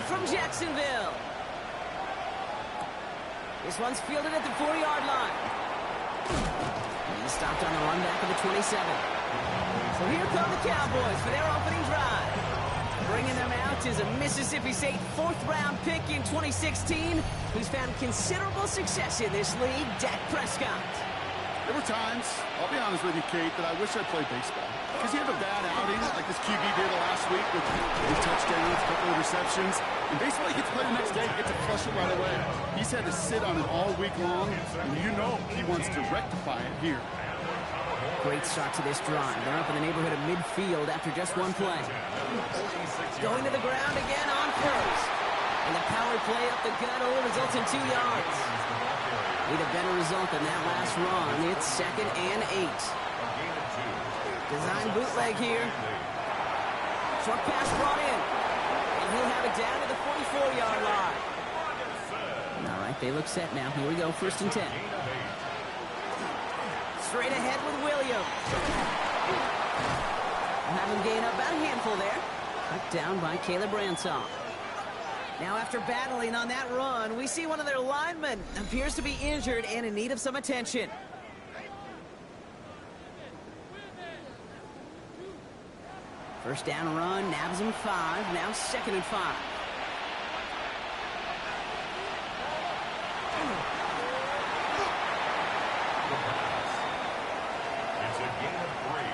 from Jacksonville. This one's fielded at the 40-yard line. He's stopped on the run back of the 27. So here come the Cowboys for their opening drive. Bringing them out is a Mississippi State fourth-round pick in 2016 who's found considerable success in this league, Dak Prescott. There were times, I'll be honest with you, Kate, that I wish I played baseball. Because you have a bad outing, like this QB did last week with his touchdowns, a couple of receptions. In baseball, he gets to play the next day, he gets to flush it right away. He's had to sit on it all week long, and you know he wants to rectify it here. Great start to this drive. They're up in the neighborhood of midfield after just one play. Going to the ground again on first. And the power play up the gut only results in 2 yards. Need a better result than that last run. It's 2nd and 8. Design bootleg here. Short pass brought in. And he'll have it down to the 44-yard line. All right, they look set now. Here we go, 1st and 10. Straight ahead with Williams. We'll have him gain up about a handful there. Cut down by Caleb Ransom. Now after battling on that run, we see one of their linemen appears to be injured and in need of some attention. First down run, nabs him 5, now 2nd and 5. It's a gain of 3.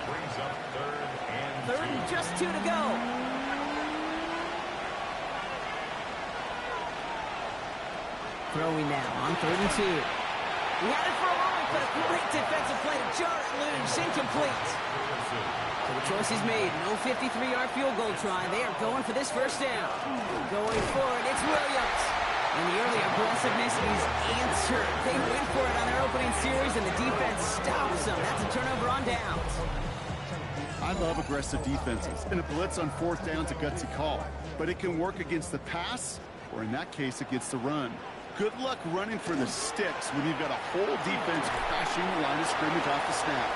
Brings up 3rd and 2. Just 2 to go. Throwing now on 3rd and 2. He had it for a moment, but a great defensive play to jar it loose. Incomplete. So the choice is made. No 53-yard field goal try. They are going for this first down. Going for it. It's Williams. And the early aggressiveness is answered. They went for it on their opening series, and the defense stops them. That's a turnover on downs. I love aggressive defenses, and a blitz on 4th down is a gutsy call. But it can work against the pass, or in that case, against the run. Good luck running for the sticks when you've got a whole defense crashing the line of scrimmage off the snap.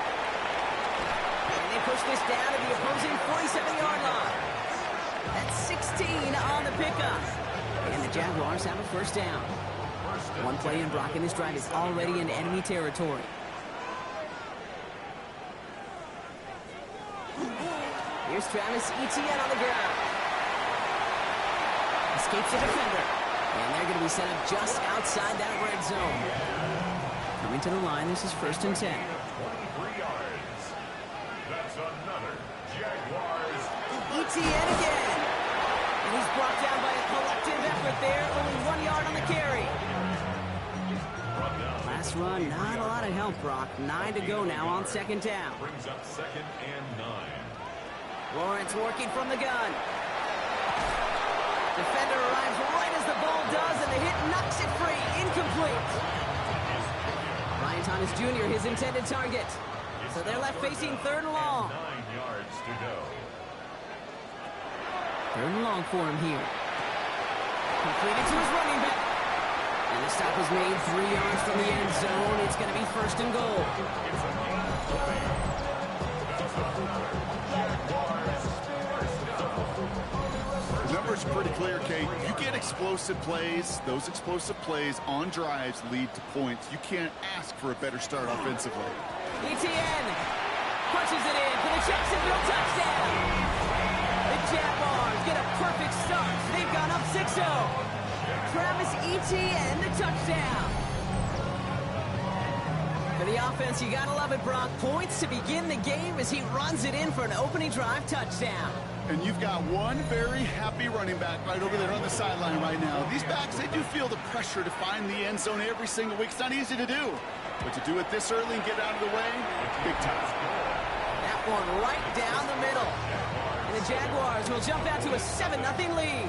And they push this down to the opposing 47-yard line. That's 16 on the pickup. And the Jaguars have a first down. One play in Brock, and this drive is already in enemy territory. Here's Travis Etienne on the ground. Escapes the defender. And they're going to be set up just outside that red zone. Coming to the line, this is 1st and 10. 23 yards. That's another Jaguars. Etienne again. And he's brought down by a collective effort there. Only 1 yard on the carry. Last run, not a lot of help, Brock. 9 to go now on 2nd down. Brings up 2nd and 9. Lawrence working from the gun. Defender arrives right as the ball does, and the hit knocks it free. Incomplete. Ryan Thomas Jr., his intended target. So they're left facing 3rd and long. 9 yards to go. 3rd and long for him here. Completed to his running back. And the stop is made 3 yards from the end zone. It's going to be 1st and goal. The numbers are pretty clear, Kate. You get explosive plays. Those explosive plays on drives lead to points. You can't ask for a better start offensively. Etienne punches it in for the Jacksonville touchdown. The Jaguars get a perfect start. They've gone up 6-0. Travis Etienne, the touchdown. For the offense, you gotta love it, Brock. Points to begin the game as he runs it in for an opening drive touchdown. And you've got one very happy running back right over there on the sideline right now. These backs, they do feel the pressure to find the end zone every single week. It's not easy to do. But to do it this early and get out of the way, big time. That one right down the middle. And the Jaguars will jump out to a 7-0 lead.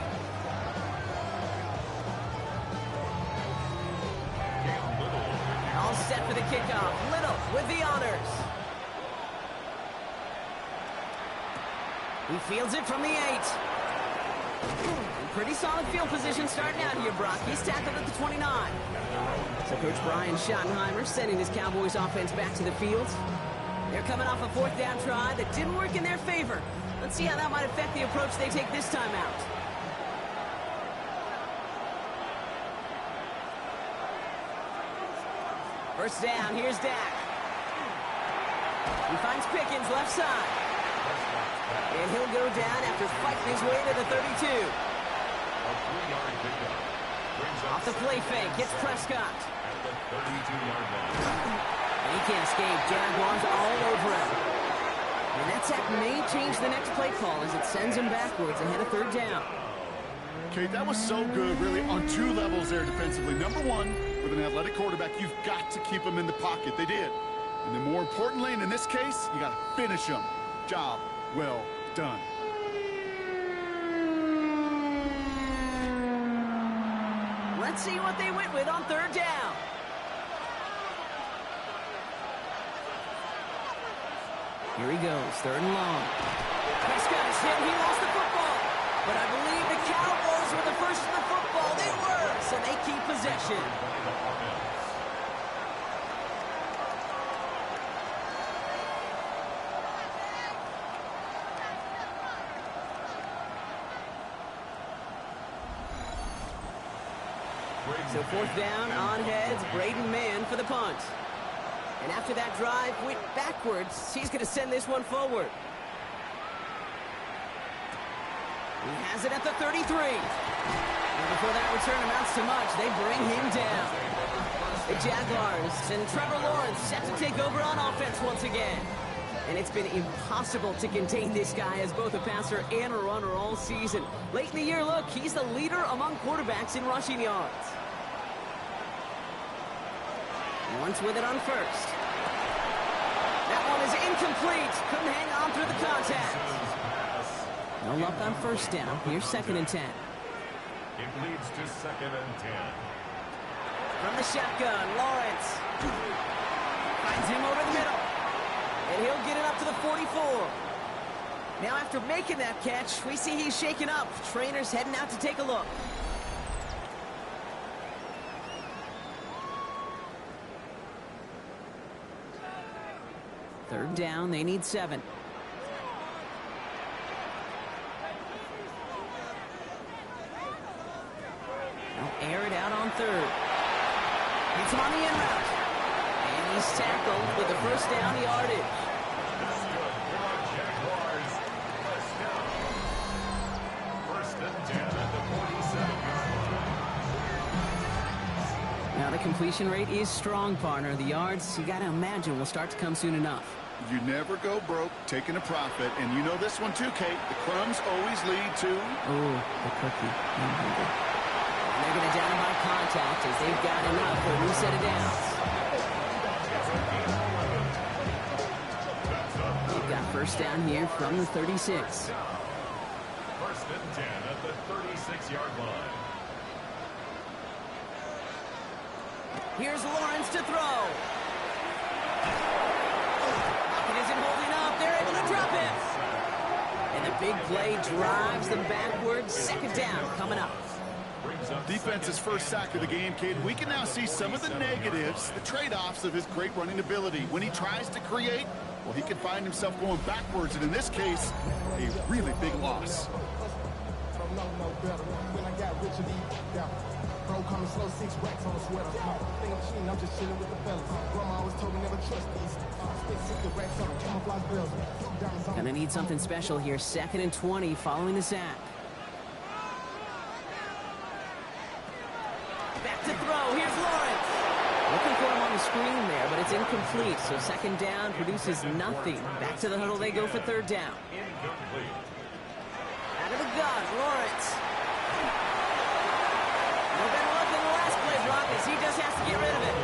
All set for the kickoff. Little with the honors. He fields it from the 8. Pretty solid field position starting out here, Brock. He's tackled at the 29. So Coach Brian Schottenheimer sending his Cowboys offense back to the field. They're coming off a 4th down try that didn't work in their favor. Let's see how that might affect the approach they take this time out. First down, here's Dak. He finds Pickens left side. And he'll go down after fighting his way to the 32. Off the play fake, hits Prescott. At the 32-yard line. And he can't escape. Jaguars all over him. And that sack may change the next play call as it sends him backwards ahead of third down. Kate, that was so good, really, on two levels there defensively. Number one, with an athletic quarterback, you've got to keep him in the pocket. They did. And then more importantly, and in this case, you got to finish him. Job well done. Let's see what they went with on third down. Here he goes, third and long. Prescott is hit, he lost the football. But I believe the Cowboys were the first to the football. They were, so they keep possession. So fourth down, on heads, Braden Mann for the punt. And after that drive went backwards, he's going to send this one forward. He has it at the 33. And before that return amounts to much, they bring him down. The Jaguars and Trevor Lawrence set to take over on offense once again. And it's been impossible to contain this guy as both a passer and a runner all season. Late in the year, look, he's the leader among quarterbacks in rushing yards. Once with it on first. That one is incomplete. Couldn't hang on through the contact. No luck on first down. Here's second and 10. It leads to second and 10. From the shotgun, Lawrence finds him over the middle. And he'll get it up to the 44. Now after making that catch, we see he's shaken up. Trainer's heading out to take a look. Third down, they need 7. They'll air it out on third. Hits him on the in route. And he's tackled with the first down yardage. That's good for our Jaguars. First down. First and 10 at the 47-yard line. Now the completion rate is strong, partner. The yards, you got to imagine, will start to come soon enough. You never go broke taking a profit, and you know this one too, Kate. The crumbs always lead to... Oh, the cookie. They're going to down him by contact as they've got enough for a new set of downs. They've got first down here from the 36. First and 10 at the 36-yard line. Here's Lawrence to throw. Pocket isn't holding up. They're able to drop him. And the big play drives them backwards. Second down coming up. Defense's first sack of the game, Kate. We can now see some of the negatives, the trade-offs of his great running ability. When he tries to create, well, he can find himself going backwards, and in this case, a really big loss. Bro, coming slow, 6 racks on the sweater. Think I'm cheating, I'm just chilling with the fellas. Grandma always told me never trust these. Spit 60 racks on the camouflage bells. Gonna need something special here. Second and 20 following the sack. Back to throw. Here's Lawrence. Looking for him on the screen there, but it's incomplete. So second down produces nothing. Back to the huddle they go for third down. Incomplete. Out of the gun, Lawrence. No better luck than the last play, Brock, as he just has to get rid of it.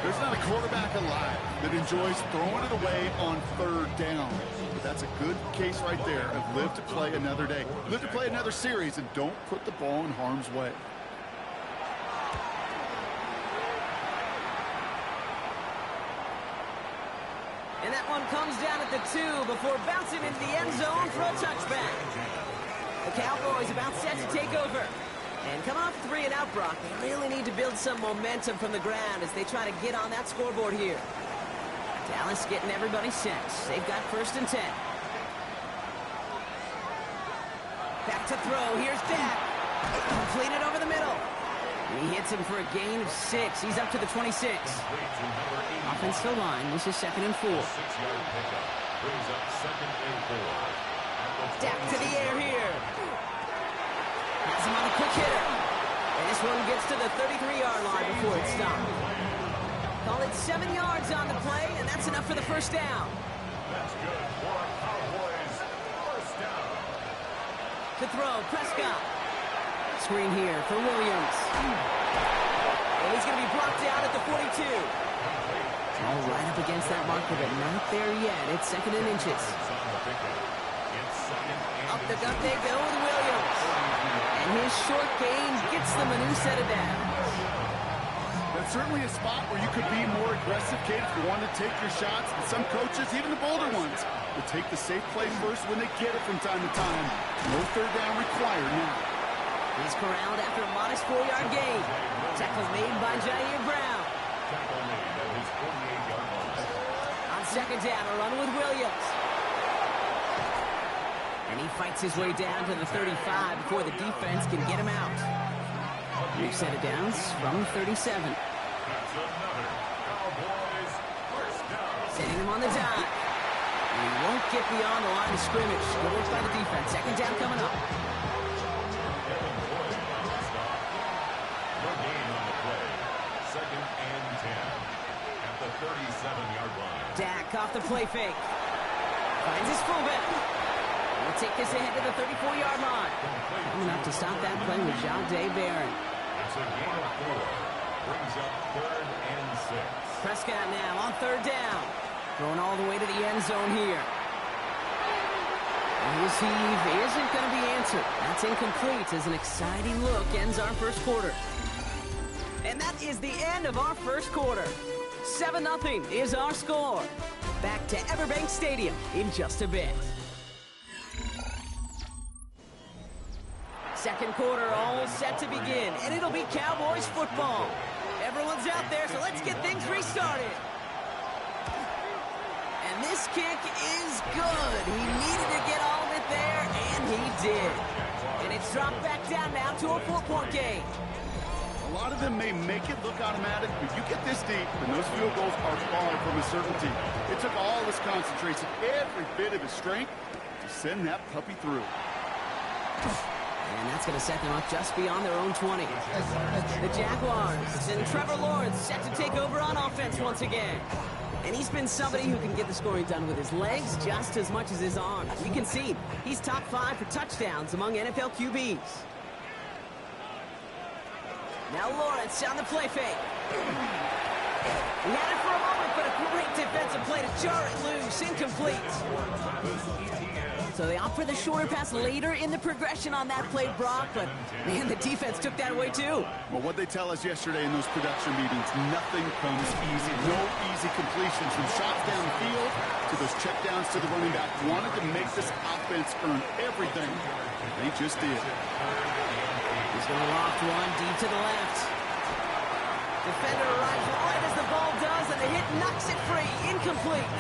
There's not a quarterback alive that enjoys throwing it away on third down. But that's a good case right there of live to play another day. Live to play another series, and don't put the ball in harm's way. And that one comes down at the 2 before bouncing into the end zone for a touchback. The Cowboys about set to take over. And coming off 3 and out, Brock, they really need to build some momentum from the ground as they try to get on that scoreboard here. Dallas getting everybody set. They've got first and 10. Back to throw. Here's Dak. Completed over the middle. And he hits him for a gain of 6. He's up to the 26. Offensive line. This is 2nd and 4. 6-yard pickup brings up 2nd and 4. Dak to the air here. Has him on a quick hitter. And this one gets to the 33-yard line before it's stopped. Call it 7 yards on the play, and that's enough for the first down. That's good for a Cowboys first down. To throw, Prescott. Screen here for Williams. And he's going to be brought down at the 42. All right up against that marker, but not there yet. It's 2nd and inches. Up the gut they go with Williams. And his short gain gets them a new set of downs. That's certainly a spot where you could be more aggressive, Kate, if you want to take your shots. And some coaches, even the bolder ones, will take the safe play first when they get it from time to time. No third down required now. He's corralled after a modest 4-yard gain. Tackle made by Jair Brown. Tackle made at his 48-yard line. On 2nd down, a run with Williams. And he fights his way down to the 35 before the defense can get him out. New set of downs from 37. That's another Cowboys first down. Setting him on the dime. And he won't get beyond the line of scrimmage. Good work by the defense. 2nd down coming up. No gain on the play. 2nd and 10 at the 37-yard line. Dak off the play fake. Finds his fullback. We'll take this ahead to the 34-yard line. Coming up to stop that play with Gameday Barron. It's a gain of 4. Brings up 3rd and 6. Prescott now on 3rd down. Going all the way to the end zone here. And his heave isn't going to be answered. That's incomplete as an exciting look ends our first quarter. And that is the end of our first quarter. 7-0 is our score. Back to Everbank Stadium in just a bit. Second quarter all set to begin, and it'll be Cowboys football. Everyone's out there, so let's get things restarted. And this kick is good. He needed to get all of it there, and he did. And it's dropped back down now to a 4-point game. A lot of them may make it look automatic, but you get this deep, and those field goals are far from a certainty. It took all his concentration, every bit of his strength, to send that puppy through. And that's going to set them up just beyond their own 20. The Jaguars and Trevor Lawrence set to take over on offense once again. And he's been somebody who can get the scoring done with his legs just as much as his arms. You can see he's top 5 for touchdowns among NFL QBs. Now Lawrence on the play fake. He had it for a moment, but a great defensive play to jar it loose. Incomplete. So they opt for the shorter pass later in the progression on that play, Brock, but man, the defense took that away too. Well, what they tell us yesterday in those production meetings, nothing comes easy. No easy completions from shots down the field to those checkdowns to the running back. Wanted to make this offense earn everything. They just did. He's going to loft one deep to the left. Defender arrives right as the ball does, and the hit knocks it free. Incomplete.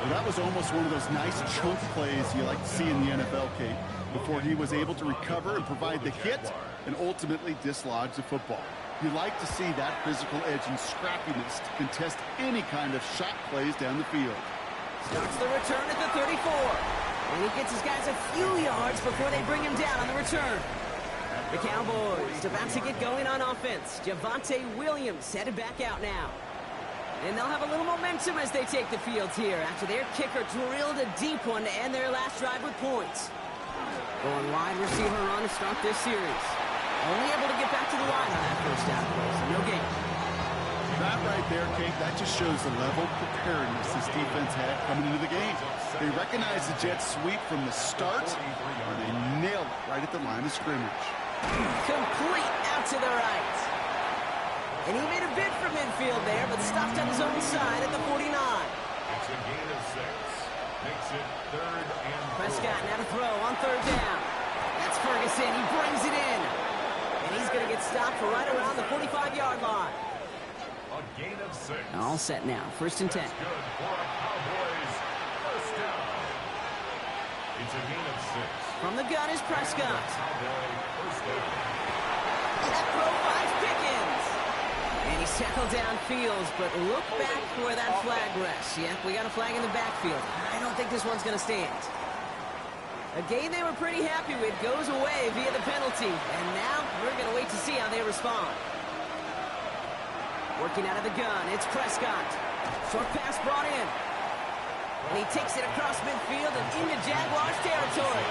Well, that was almost one of those nice chunk plays you like to see in the NFL, Kate, before he was able to recover and provide the hit and ultimately dislodge the football. You like to see that physical edge and scrappiness to contest any kind of shot plays down the field. Starts the return at the 34. And he gets his guys a few yards before they bring him down on the return. The Cowboys about to get going on offense. Javonte Williams headed back out now. And they'll have a little momentum as they take the field here after their kicker drilled a deep one to end their last drive with points. Going wide receiver run to start this series. Only able to get back to the line on that first down play, so no gain. That right there, Kate, that just shows the level of preparedness this defense had coming into the game. They recognized the jet sweep from the start, and they nailed it right at the line of scrimmage. Complete out to the right. And he made a bid for midfield there, but stopped on his own side at the 49. It's a gain of 6. Makes it 3rd and 4. Prescott now to throw on 3rd down. That's Ferguson. He brings it in. And he's going to get stopped right around the 45-yard line. A gain of 6. All set now. 1st and 10. That's good for a Cowboys first down. It's a gain of 6. From the gun is Prescott. Cowboy first down. That throw finds Pickens. And he's tackled downfield, but look back where that flag rests. Yeah, we got a flag in the backfield. I don't think this one's going to stand. A game they were pretty happy with goes away via the penalty. And now we're going to wait to see how they respond. Working out of the gun, it's Prescott. Short pass brought in. And he takes it across midfield and into Jaguars territory.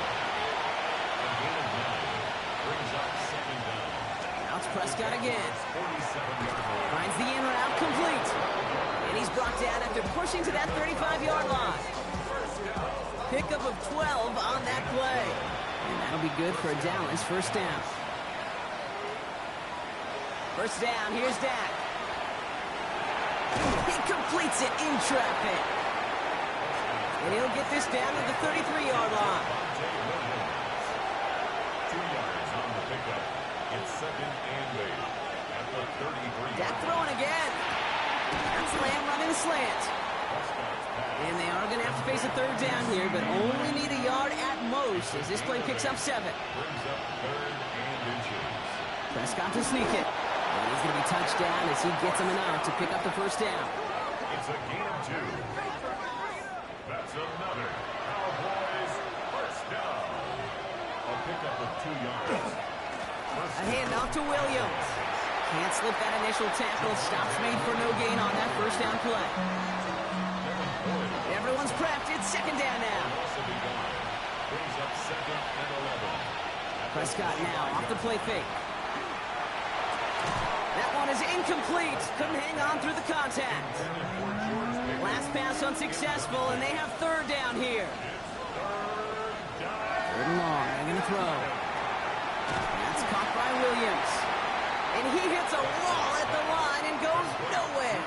Now it's Prescott again. Finds the in route complete. And he's brought down after pushing to that 35-yard line. Pickup of 12 on that play. And that'll be good for a Dallas first down. First down, here's Dak. He completes it in traffic. And he'll get this down to the 33-yard line. 2 yards on the pickup. It's second and 8 at the 33. Dak throwing again. That's Lamb running a slant. And they are going to have to face a third down here, but only need a yard at most as this play picks up 7. Brings up third and inches. Prescott to sneak it. And he's going to be touchdown as he gets him enough to pick up the first down. It's a gain of 2. That's another Cowboys first down. A pickup of 2 yards. A handoff to Williams. Can't slip that initial tackle. Stops made for no gain on that first down play. Everyone's prepped. It's second down now. Brings up second and 11. Prescott now off the play fake. That one is incomplete. Couldn't hang on through the contact. Last pass unsuccessful, and they have third down here. Third and long. They're going to throw. That's caught by Williams. And he hits a wall at the line and goes nowhere.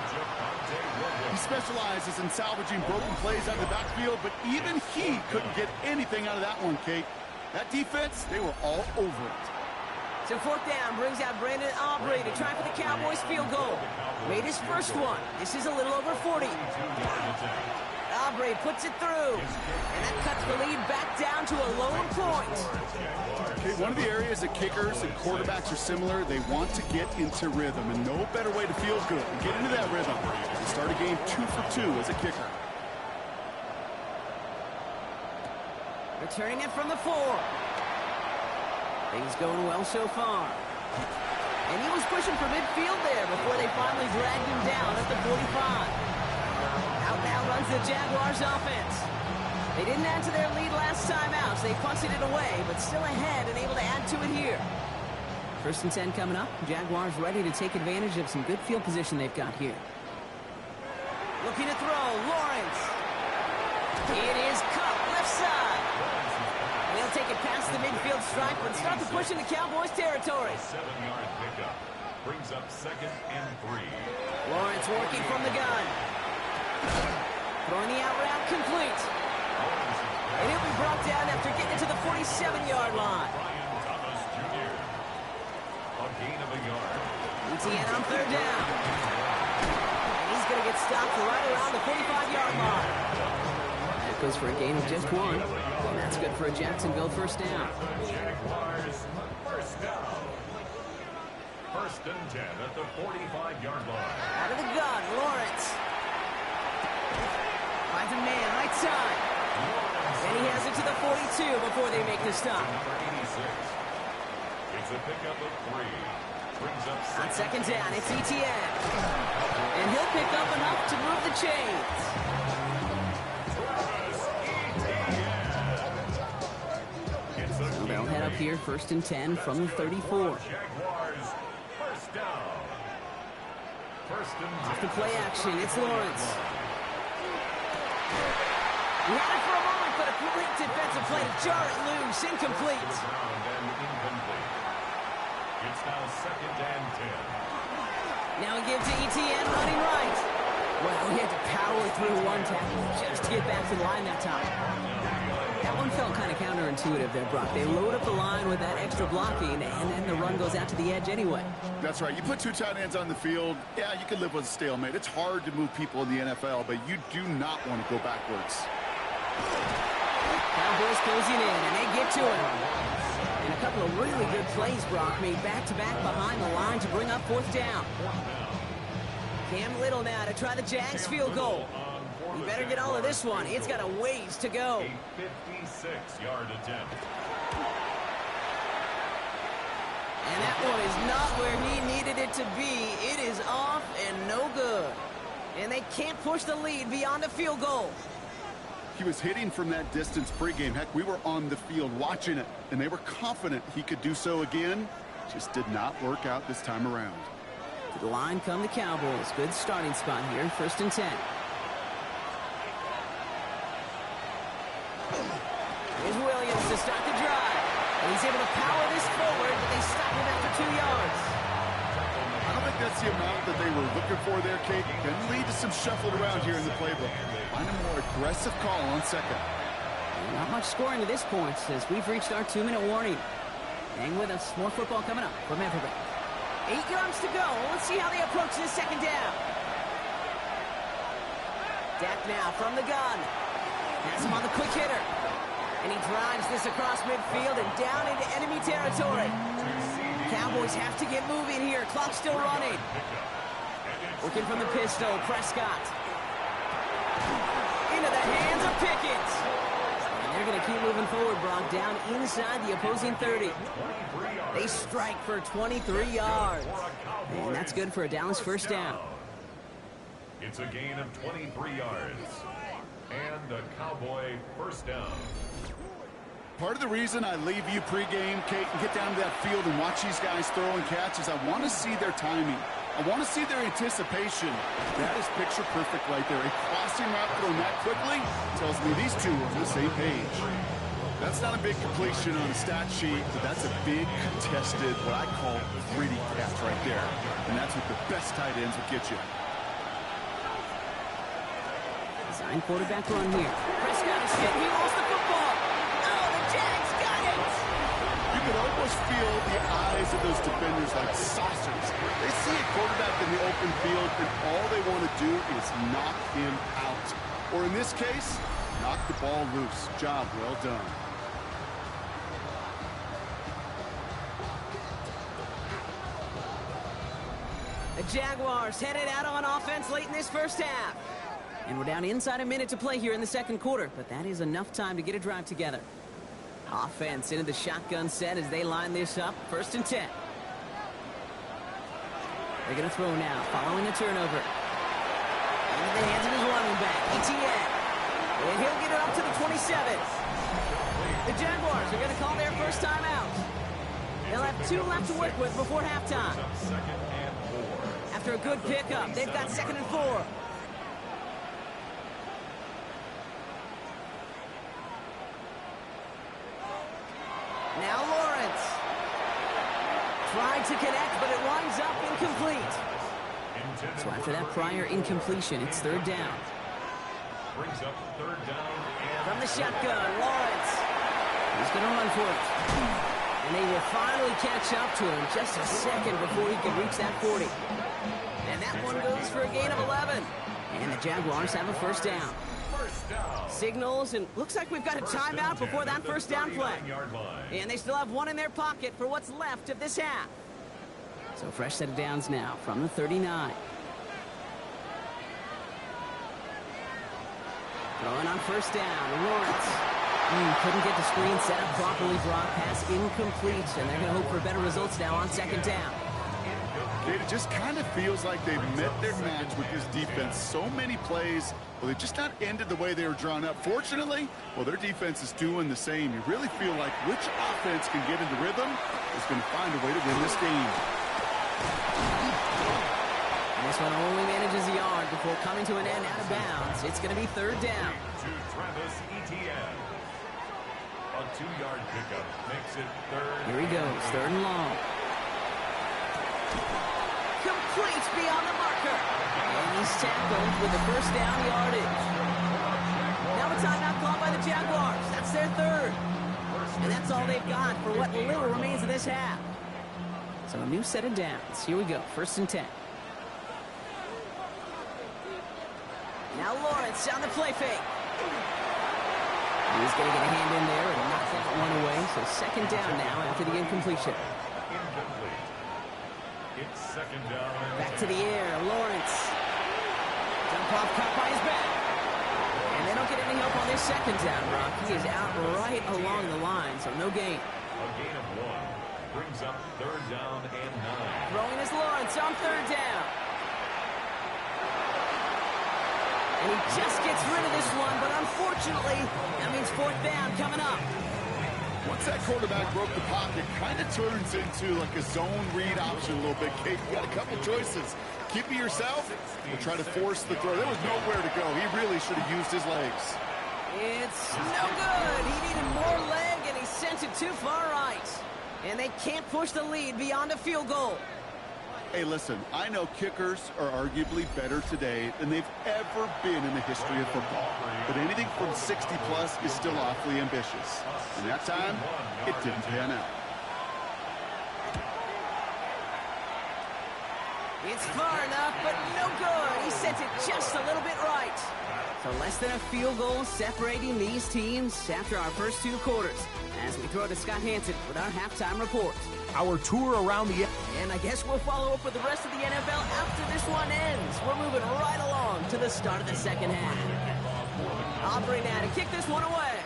He specializes in salvaging broken plays out of the backfield, but even he couldn't get anything out of that one, Kate. That defense, they were all over it. So fourth down brings out Brandon Aubrey to try for the Cowboys field goal. Made his first one. This is a little over 40. Aubrey puts it through. And that cuts the lead back down to a lone point. Okay, one of the areas that kickers and quarterbacks are similar, they want to get into rhythm, and no better way to feel good and get into that rhythm than start a game 2 for 2 as a kicker. Returning it from the 4. Things going well so far. And he was pushing for midfield there before they finally dragged him down at the 45. Out now runs the Jaguars offense. They didn't add to their lead last time out, so they punted it away, but still ahead and able to add to it here. First and 10 coming up. Jaguars ready to take advantage of some good field position they've got here. Looking to throw, Lawrence. It is caught left side. And he'll take it past the midfield stripe and start to push into Cowboys territory. 7-yard pickup. Brings up second and 3. Lawrence working from the gun. Throwing the out route complete. And he'll be brought down after getting to the 47-yard line. Brian Thomas Jr. A gain of a yard. ETN on third down. And he's going to get stopped right around the 45-yard line. That goes for a gain of just 1. And that's good for a Jacksonville first down. Jaguars first down. First and 10 at the 45-yard line. Out of the gun, Lawrence. Finds a man right side. And he has it to the 42 before they make the stop. Number 86. It's a pickup of 3. Brings up On second down, it's ETN. And he'll pick up enough to move the chains. So they'll head up here first and 10 from the 34. Jaguars first down. First and 10. Off the play action, it's Lawrence. He had it for a moment, but a great defensive play to jar it loose, incomplete. And incomplete. It's now second and 10. Now he gives to ETN running right. Well, he had to power through one tackle just to get back to the line that time. That one felt kind of counterintuitive there, Brock. They load up the line with that extra blocking, and then the run goes out to the edge anyway. That's right. You put 2 tight ends on the field, yeah, you can live with a stalemate. It's hard to move people in the NFL, but you do not want to go backwards. Cowboys closing in, and they get to him. And a couple of really good plays, Brock, made back-to-back behind the line to bring up fourth down. Cam Little now to try the Jags field goal. You better get all of this one. It's got a ways to go. A 56-yard attempt. And that one is not where he needed it to be. It is off and no good. And they can't push the lead beyond a field goal. He was hitting from that distance pregame. Heck, we were on the field watching it, and they were confident he could do so again. Just did not work out this time around. To the line come the Cowboys. Good starting spot here, 1st and 10. Here's Williams to start the drive. And he's able to power this forward, but they stop him after 2 yards. I don't think that's the amount that they were looking for there, Kate. Can lead to some shuffled around here in the playbook. Find a more aggressive call on second. Not much scoring to this point as we've reached our 2-minute warning. Hang with us. More football coming up from Everett. 8 yards to go. Let's see how they approach this second down. Dak now from the gun. Has him on the quick hitter. And he drives this across midfield and down into enemy territory. Cowboys have to get moving here. Clock's still running. Working from the pistol, Prescott. Into the hands of Pickens. And they're going to keep moving forward, Brock, down inside the opposing 30. They strike for 23 yards. And that's good for a Dallas first down. It's a gain of 23 yards. And a Cowboy first down. Part of the reason I leave you pregame, Kate, and get down to that field and watch these guys throw and catch is I want to see their timing. I want to see their anticipation. That is picture perfect right there. A crossing route thrown that quickly tells me these two are on the same page. That's not a big completion on a stat sheet, but that's a big contested, what I call gritty catch right there. And that's what the best tight ends will get you. Design quarterback run here. Prescott is hit. He lost the football. Oh, the Jags got it. You could almost feel the eyes of those defenders like saucers. They see a quarterback in the open field, and all they want to do is knock him out. Or in this case, knock the ball loose. Job well done. The Jaguars headed out on offense late in this first half. And we're down inside a minute to play here in the second quarter, but that is enough time to get a drive together. Offense into the shotgun set as they line this up. 1st and 10. They're going to throw now, following a turnover. Into the hands of his running back, ETN. And he'll get it up to the 27. The Jaguars are going to call their first time out. They'll have 2 left to work with before halftime. After a good pickup, they've got 2nd and 4. Now Lawrence. Tried to connect, but it winds up incomplete. So after that prior incompletion, it's 3rd down. Brings up 3rd down. From the shotgun, Lawrence. He's going to run for it. And they will finally catch up to him just a second before he can reach that 40. And that one goes for a gain of 11. And the Jaguars have a first down. Signals, and looks like we've got a timeout before that first down play. And they still have 1 in their pocket for what's left of this half. So fresh set of downs now from the 39. Throwing on first down, Lawrence. Couldn't get the screen set up properly. Brock pass incomplete, and they're going to hope for better results now on 2nd down. It just kind of feels like they've met their match with this defense. So many plays, well, they've just not ended the way they were drawn up. Fortunately, well, their defense is doing the same. You really feel like which offense can get into rhythm is going to find a way to win this game. And this one only manages a yard before coming to an end out of bounds. It's going to be 3rd down. To Travis Etienne. A 2-yard pickup makes it 3rd. Here he goes, 3rd and long. Complete beyond the marker. And he's tackled with the first down yardage. Now a timeout called by the Jaguars. That's their 3rd. And that's all they've got for what little remains of this half. So a new set of downs. Here we go, 1st and 10. Now Lawrence on the play fake. He's going to get a hand in there and knock that that one away, so second down now after the incompletion. Incomplete. It's second down. Back to the air, Lawrence. Jump off, caught by his back. And they don't get any help on this second down, Brock. He is out right along the line, so no gain. A gain of 1 brings up third down and 9. Throwing is Lawrence on third down. And he just gets rid of this one, but unfortunately, that means fourth down coming up. Once that quarterback broke the pocket, kind of turns into like a zone read option a little bit, Kate. You got a couple choices. Keep it yourself or try to force the throw. There was nowhere to go. He really should have used his legs. It's no good. He needed more leg, and he sent it too far right. And they can't push the lead beyond a field goal. Hey, listen, I know kickers are arguably better today than they've ever been in the history of football. But anything from 60-plus is still awfully ambitious. And that time, it didn't pan out. It's far enough, but no good. He sent it just a little bit right. So less than a field goal separating these teams after our first 2 quarters. As we throw to Scott Hansen with our halftime report. Our tour around the... And I guess we'll follow up with the rest of the NFL after this one ends. We're moving right along to the start of the second half. Aubrey now to kick this one away.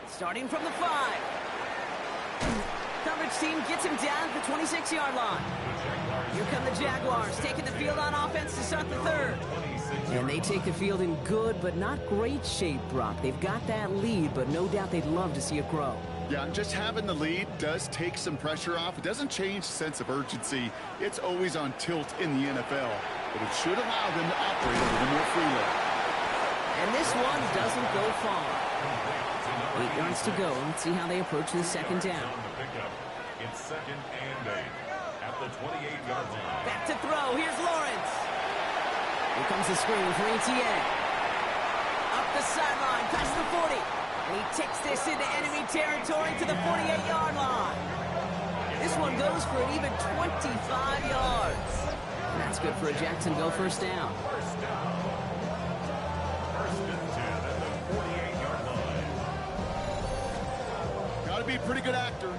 Starting from the 5. Coverage team gets him down at the 26-yard line. Here come the Jaguars, taking the field on offense to start the third. And they take the field in good but not great shape, Brock. They've got that lead, but no doubt they'd love to see it grow. Yeah, just having the lead does take some pressure off. It doesn't change the sense of urgency. It's always on tilt in the NFL, but it should allow them to operate a little more freely. And this one doesn't go far. 8 yards to go. Let's see how they approach the second down. It's second and 8 at the 28-yard line. Back to throw. Here's Lawrence. Here comes the screen for ETN. Up the sideline, past the 40. And he takes this into enemy territory to the 48-yard line. This one goes for an even 25 yards. And that's good for a Jacksonville first down. First down. First and 10 at the 48-yard line. Got to be a pretty good actor.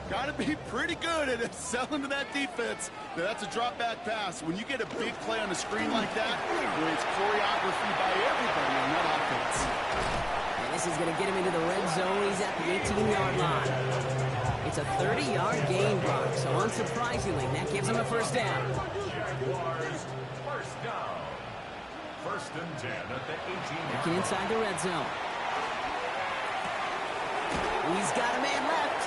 Got to be pretty good at selling to that defense. Now, that's a drop-back pass. When you get a big play on the screen like that, where it's choreography by everybody on that offense. And this is going to get him into the red zone. He's at the 18-yard line. It's a 30-yard gain, Brock, so unsurprisingly, that gives him a first down. Jaguars, first down. First and 10 at the 18-yard Looking inside the red zone. He's got a man left.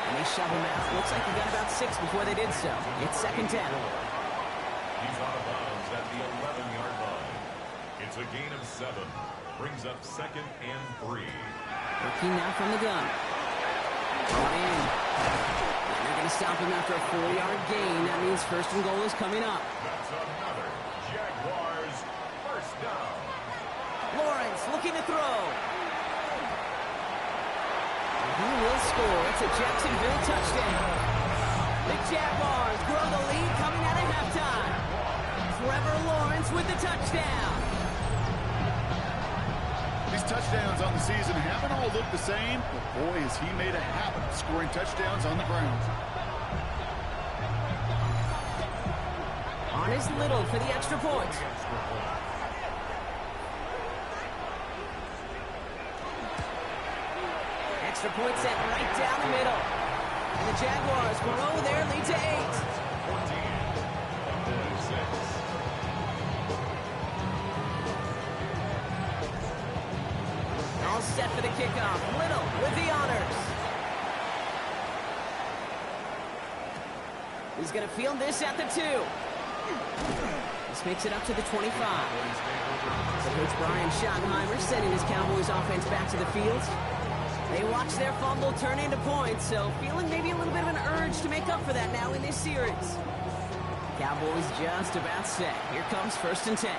And they shove him out. Looks like he got about 6 before they did so. It's second down. He's out of bounds at the 11-yard line. It's a gain of 7. Brings up second and 3. Working now from the gun. Brought in. And they're going to stop him after a 4-yard gain. That means first and goal is coming up. That's another Jaguars first down. Lawrence looking to throw. He will score. It's a Jacksonville touchdown. The Jaguars grow the lead coming out of halftime. Trevor Lawrence with the touchdown. These touchdowns on the season haven't all looked the same, but boy, has he made a habit of scoring touchdowns on the ground. On his Little for the extra point. Extra point set right down the middle. And the Jaguars grow their lead to 8. 14-46. All set for the kickoff. Little with the honors. He's going to field this at the 2. This makes it up to the 25. So Coach Brian Schottenheimer sending his Cowboys offense back to the field. They watch their fumble turn into points, so feeling maybe a little bit of an urge to make up for that now in this series. Cowboys just about set. Here comes first and 10.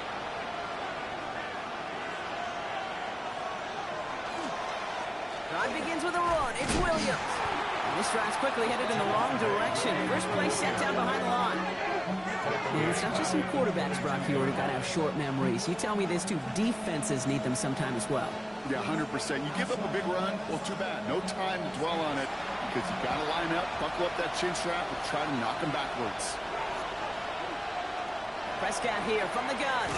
Drive begins with a run. It's Williams. And this drive's quickly headed in the wrong direction. First play set down behind the line. And it's not just some quarterbacks, Brock, here who got to have short memories. You tell me this too, defenses need them sometime as well. Yeah, 100%. You give up a big run, well, too bad. No time to dwell on it because you've got to line up, buckle up that chin strap, and try to knock them backwards. Prescott here from the gun.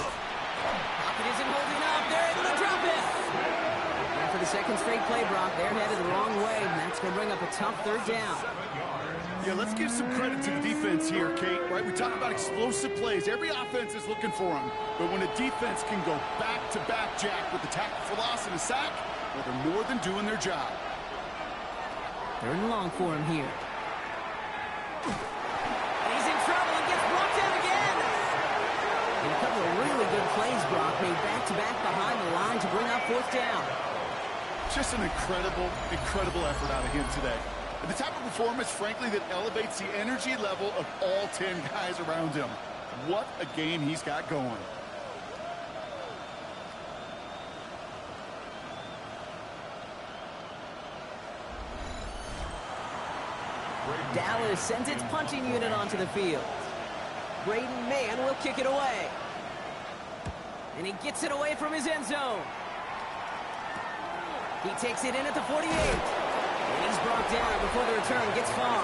Pocket isn't holding up. They're able to drop it. And for the second straight play, Brock, they're headed the wrong way, and that's going to bring up a tough third down. Yeah, let's give some credit to the defense here, Kate, right? We talk about explosive plays. Every offense is looking for them. But when a defense can go back-to-back, Jack, with the tackle for loss and a sack, well, they're more than doing their job. Third and long for him here. And he's in trouble and gets blocked out again. And a couple of really good plays, Brock, made back-to-back behind the line to bring up fourth down. Just an incredible, incredible effort out of him today. And the type of performance, frankly, that elevates the energy level of all 10 guys around him. What a game he's got going. Dallas sends its punching unit onto the field. Braden Mann will kick it away. And he gets it away from his end zone. He takes it in at the 48. And he's brought down before the return gets far.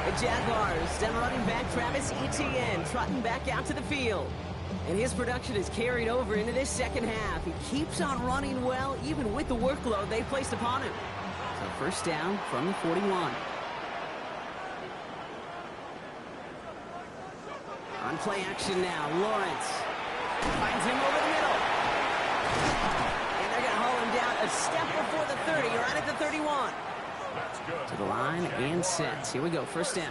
The Jaguars send running back Travis Etienne trotting back out to the field. And his production is carried over into this second half. He keeps on running well, even with the workload they placed upon him. So first down from the 41. On play action now, Lawrence finds him over the middle. And they're going to haul him down a step before the 30, right at the 31. To the line and sets. Here we go, first down.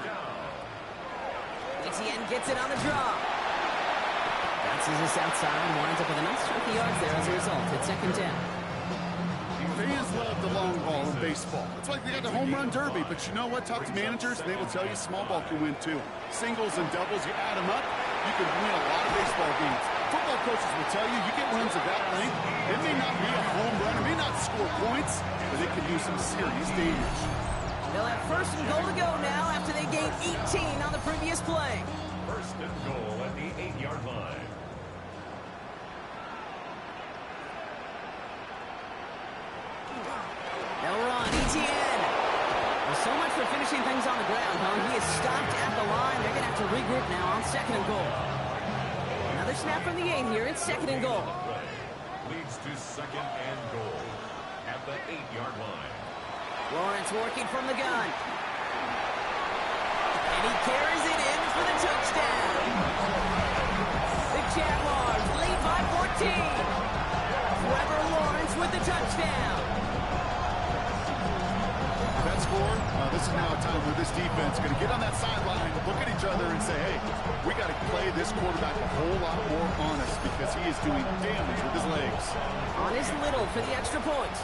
Etienne gets it on the draw. Bounces this outside and winds up with a nice chunk of yards there as a result. It's second down. Fans love the long ball in baseball. It's like they got the home run derby, but you know what? Talk to managers, and they will tell you small ball can win too. Singles and doubles, you add them up, you can win a lot of baseball games. Football coaches will tell you, you get runs of that length, it may not be a home run, it may not score points, but it can do some serious damage. They'll have first and goal to go now after they gained 18 on the previous play. First and goal at the 8-yard line. They'll run, Etienne. Well, so much for finishing things on the ground, huh? He is stopped at the line. They're going to have to regroup now on second and goal. Another snap from the 8 here. It's second and goal. Leads to second and goal at the 8-yard line. Lawrence working from the gun. And he carries it in for the touchdown. The Jaguars lead by 14. Trevor Lawrence with the touchdown. That score, this is now a time where this defense is going to get on that sideline, look at each other and say, hey, we got to play this quarterback a whole lot more honest because he is doing damage with his legs. On his little for the extra point.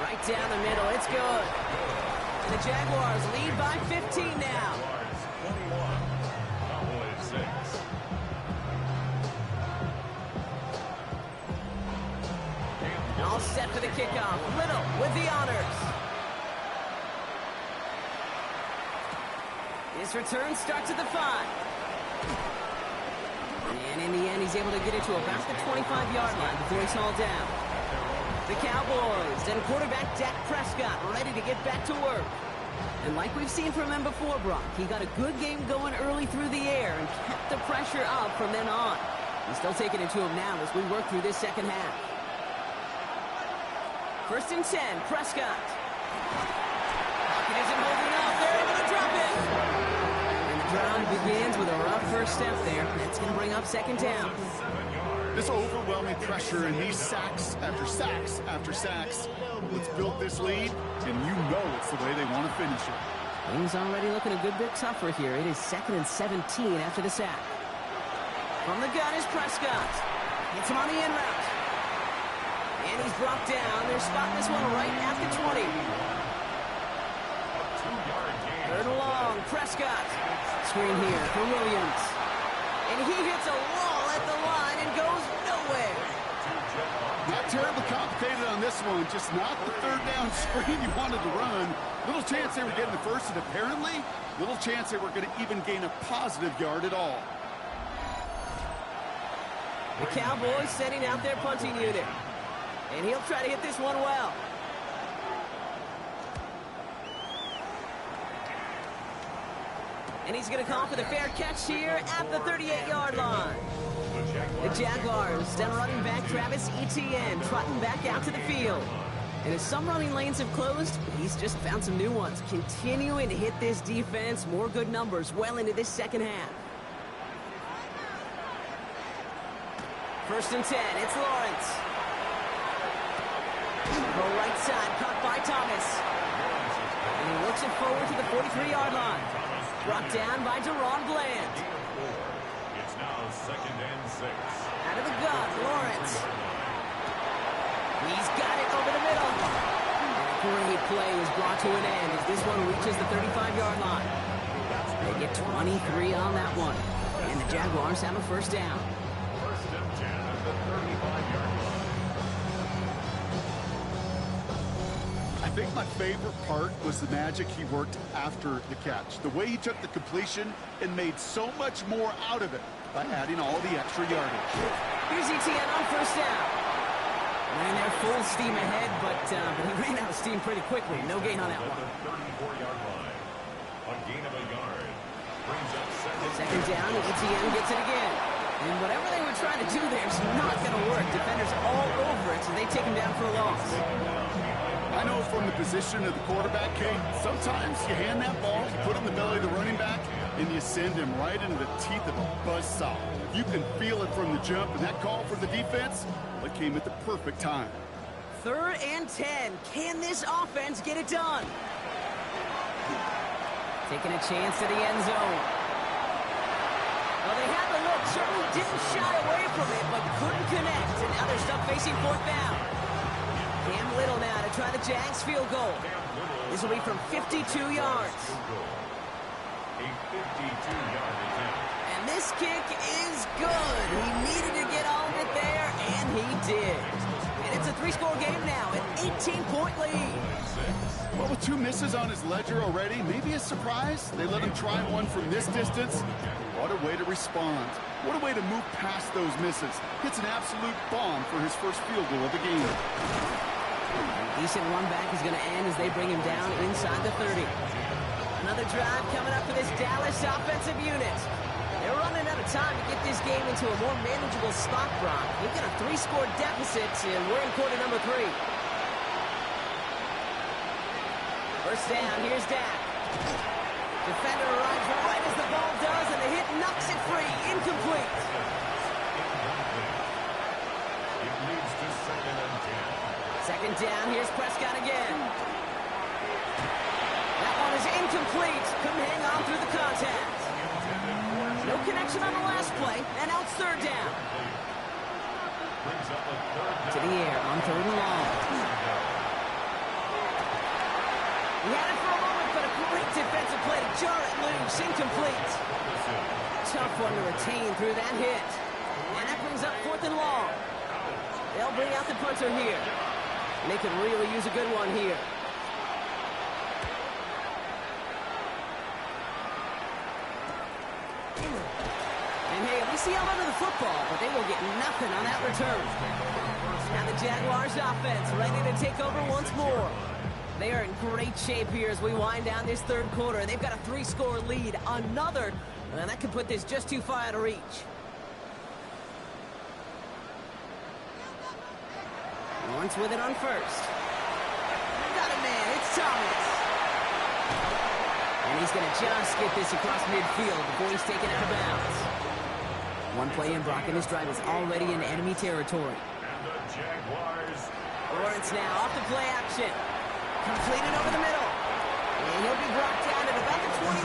Right down the middle, it's good. And the Jaguars lead by 15 now. 21, Cowboys 6. All set for the kickoff. Little with the honors. His return starts at the 5. And in the end, he's able to get it to about the 25-yard line before he's hauled down. The Cowboys and quarterback Dak Prescott ready to get back to work. And like we've seen from him before, Brock, he got a good game going early through the air and kept the pressure up from then on. He's still taking it to him now as we work through this second half. First and 10, Prescott. Pocket isn't holding up. They're able to drop it. And the drive begins with a rough first step there. That's going to bring up second down. This overwhelming pressure and these sacks after sacks after sacks. Let's build this lead, and you know it's the way they want to finish it. Things already looking a good bit tougher here. It is second and 17 after the sack. From the gun is Prescott. Hits him on the in route. And he's brought down. They're spotting this one right at the 20. Third and long, Prescott. Screen here for Williams. And he hits a wall at the line and goes nowhere. Not terribly complicated on this one. Just not the third down screen you wanted to run. Little chance they were getting the first, and apparently, little chance they were going to even gain a positive yard at all. The Cowboys setting out their punting unit. And he'll try to hit this one well. And he's going to call for the fair catch here at the 38-yard line. The Jaguars send running back Travis Etienne trotting back out to the field. And as some running lanes have closed, he's just found some new ones, continuing to hit this defense more good numbers well into this second half. First and 10, it's Lawrence. Go right side, caught by Thomas. And he looks it forward to the 43-yard line. Brought down by Deron Bland. It's now 2nd and 6. Out of the gun, Lawrence. He's got it over the middle. And a great play is brought to an end as this one reaches the 35-yard line. They get 23 on that one. And the Jaguars have a first down. First and 10 at the 35-yard line. I think my favorite part was the magic he worked after the catch. The way he took the completion and made so much more out of it by adding all the extra yardage. Here's Etienne on first down. Ran there full steam ahead, but he ran out of steam pretty quickly. No gain on that one. At the 34-yard line. A gain of a yard. Brings up Second down, Etienne gets it again. And whatever they were trying to do there is not going to work. Defenders all over it, so they take him down for a loss. I know from the position of the quarterback, Kate, sometimes you hand that ball, you put it in the belly of the running back, and you send him right into the teeth of a buzzsaw. You can feel it from the jump, and that call for the defense, well, it came at the perfect time. 3rd and 10. Can this offense get it done? Taking a chance to the end zone. Well, they had the look, certainly didn't shy away from it, but couldn't connect. And now they're stuck facing 4th down. Cam Little now to try the Jags field goal. This will be from 52 yards. a 52-yard attempt. And this kick is good. He needed to get all of it there, and he did. And it's a 3-score game now, an 18-point lead. Well, with 2 misses on his ledger already, maybe a surprise. They let him try one from this distance. What a way to respond. What a way to move past those misses. Hits an absolute bomb for his first field goal of the game. Decent run back is going to end as they bring him down inside the 30. Another drive coming up for this Dallas offensive unit. They're running out of time to get this game into a more manageable spot, Brock. We've got a 3-score deficit, and we're in quarter number 3. First down, here's Dak. Defender arrives right as the ball does, and the hit knocks it free. Incomplete. It leads to 2nd and 10. Second down, here's Prescott again. That one is incomplete. Couldn't hang on through the contact. No connection on the last play, and now it's 3rd down. Brings up a 3rd down. To the air on 3rd and long. He had it for a moment, but a great defensive play to jar it loose. Incomplete. Tough one to retain through that hit. And that brings up 4th and long. They'll bring out the punter here. And they could really use a good one here. And hey, we see out under the football, but they will get nothing on that return. Now the Jaguars offense ready to take over once more. They are in great shape here as we wind down this 3rd quarter. They've got a 3-score lead. Another, and that could put this just too far out of reach. Lawrence with it on first. Got a man, it's Thomas. And he's going to just get this across midfield before he's taken out of bounds. One play in, Brock, and this drive is already in enemy territory. And the Jaguars. Lawrence now off the play action. Completed over the middle. And he'll be brought down at about the 29.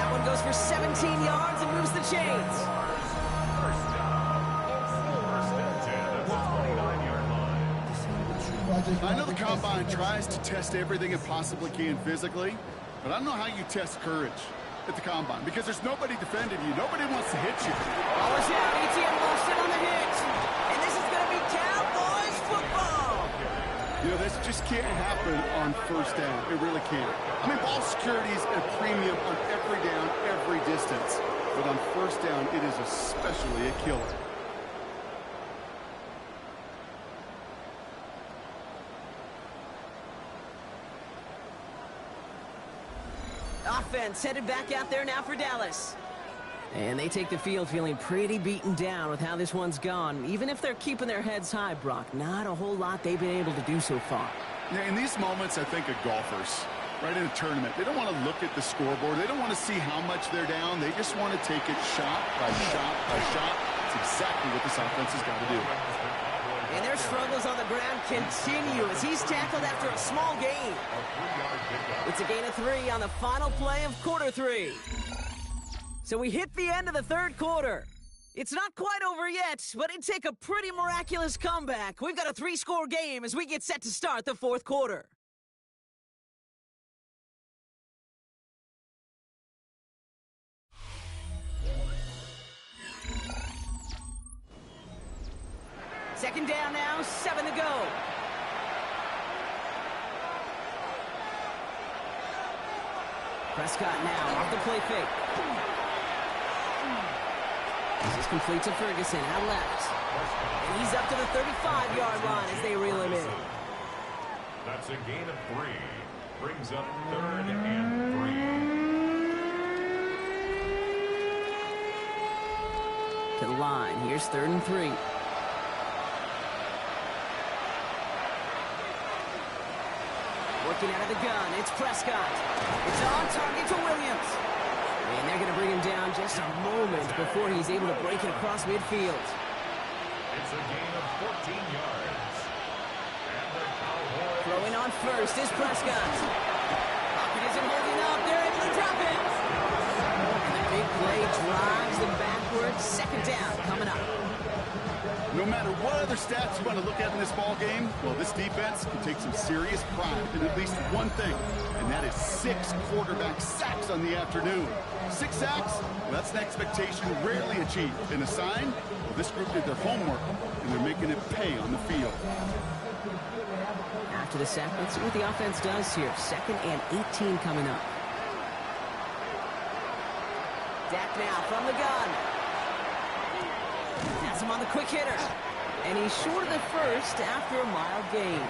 That one goes for 17 yards and moves the chains. First down. First and 10 at the 29-yard line. I know the Combine tries to test everything it possibly can physically, but I don't know how you test courage at the Combine because there's nobody defending you. Nobody wants to hit you. Ball is out. Etienne lost it on the hit. And this is going to be Cowboys football. You You know, this just can't happen on first down. It really can't. I mean, ball security is a premium on every down, every distance. But on first down, it is especially a killer. Offense headed back out there now for Dallas. And they take the field feeling pretty beaten down with how this one's gone. Even if they're keeping their heads high, Brock, not a whole lot they've been able to do so far. Yeah, in these moments, I think of golfers, right, in a tournament. They don't want to look at the scoreboard. They don't want to see how much they're down. They just want to take it shot by shot by shot. It's exactly what this offense has got to do. And their struggles on the ground continue as he's tackled after a small gain. It's a gain of 3 on the final play of quarter 3. So we hit the end of the third quarter. It's not quite over yet, but it'd take a pretty miraculous comeback. We've got a 3-score game as we get set to start the fourth quarter. Second down now, 7 to go. Prescott now off the play fake. This is complete to Ferguson, out left. And he's up to the 35-yard line as they reel him in. That's a gain of 3. Brings up 3rd and 3. To the line, here's 3rd and 3. Working out of the gun, it's Prescott. It's on target to Williams. And they're going to bring him down just a moment before he's able to break it across midfield. It's a gain of 14 yards. And the Cowboys... Throwing on first is Prescott. Pocket isn't holding up. They're able to drop it. And the big play drives them backwards. Second down coming up. No matter what other stats you want to look at in this ball game, well, this defense can take some serious pride in at least one thing, and that is 6 quarterback sacks on the afternoon. 6 sacks, well, that's an expectation rarely achieved. And a sign, well, this group did their homework, and they're making it pay on the field. After the sack, let's see what the offense does here. 2nd and 18 coming up. Dak now from the gun. Has him on the quick hitter. And he's short of the first after a mild gain.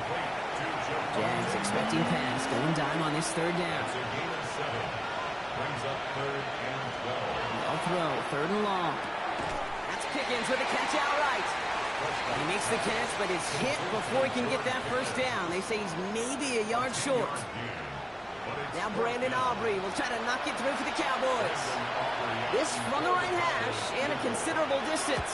Jags expecting pass, going dime on this 3rd down. It's a gain of 7. Brings up 3rd and 12. They'll throw, 3rd and long. That's Pickens with a catch outright. He makes the catch, but is hit before he can get that first down. They say he's maybe a yard short. Now Brandon Aubrey will try to knock it through for the Cowboys. This from the right hash and a considerable distance.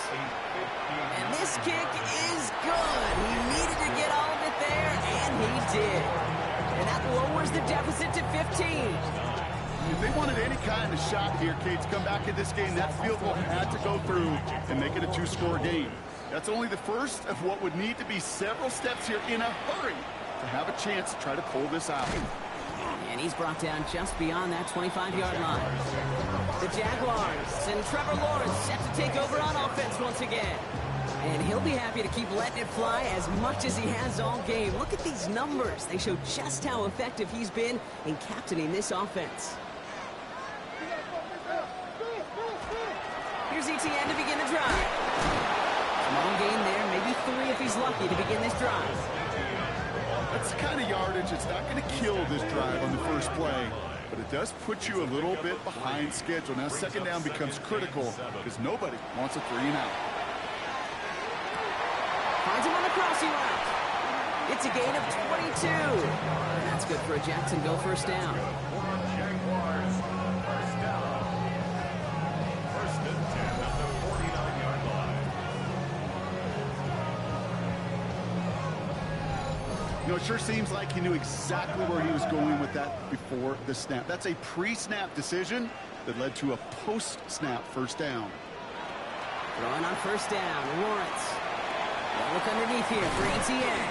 And this kick is good. He needed to get all of it there, and he did. And that lowers the deficit to 15. If they wanted any kind of shot here, Kate, to come back in this game, that field goal had to go through and make it a 2-score game. That's only the first of what would need to be several steps here in a hurry to have a chance to try to pull this out. And he's brought down just beyond that 25-yard line. The Jaguars and Trevor Lawrence set to take over on offense once again. And he'll be happy to keep letting it fly as much as he has all game. Look at these numbers. They show just how effective he's been in captaining this offense. Here's ETN to begin the drive. Small gain there, maybe 3 if he's lucky to begin this drive. That's the kind of yardage that's not going to kill this drive on the first play, but it does put you a little bit behind schedule. Now, 2nd down becomes critical because nobody wants a 3-and-out. Finds him on the crossing route. It's a gain of 22. And that's good for a Jacksonville first down. Jaguars, first down. 1st and 10 at the 49-yard line. You know, it sure seems like he knew exactly where he was going with that before the snap. That's a pre-snap decision that led to a post-snap first down. Throwing on first down, Lawrence. Well, look underneath here for ETN.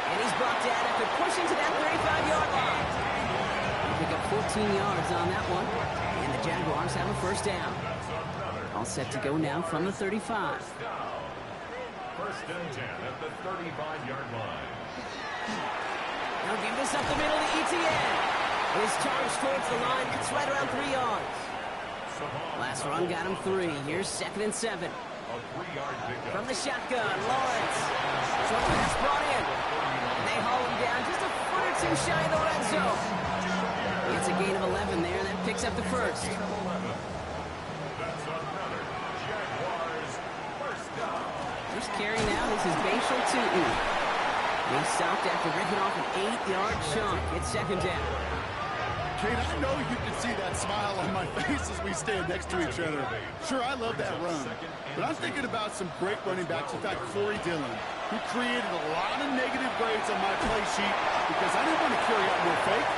And he's brought down after pushing to that 35-yard line. He'll pick up 14 yards on that one. And the Jaguars have a first down. All set to go now from the 35. 1st and 10 at the 35-yard line. Now give this up the middle to ETN. His charge towards the line. It's right around 3 yards. Last run got him 3. Here's 2nd and 7. From the shotgun, Lawrence. Short pass brought in. And they haul him down just a foot or two shy of the red zone. It's a gain of 11 there. That picks up the first. First carry now. This is Bashal Tootin. He stopped after ripping off an 8-yard chunk. It's 2nd down. Kate, I know you can see that smile on my face as we stand next to each other. Sure, I love that run. But I'm thinking about some great running backs. In fact, Corey Dillon, who created a lot of negative grades on my play sheet because I didn't want to carry out no fake.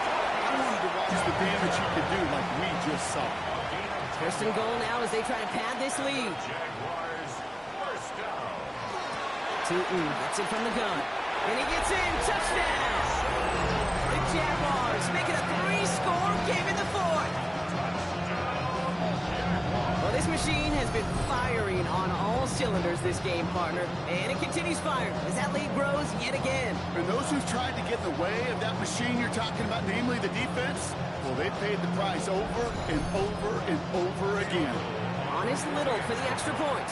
I wanted to watch the damage he could do like we just saw. 1st and goal now as they try to pad this lead. Tootin gets it from the gun. And he gets in. Touchdown! The Jaguars make it a 3-score game in the 4th. Well, this machine has been firing on all cylinders this game, partner. And it continues firing as that lead grows yet again. And those who've tried to get in the way of that machine you're talking about, namely the defense, well, they paid the price over and over and over again. Honest Little for the extra point.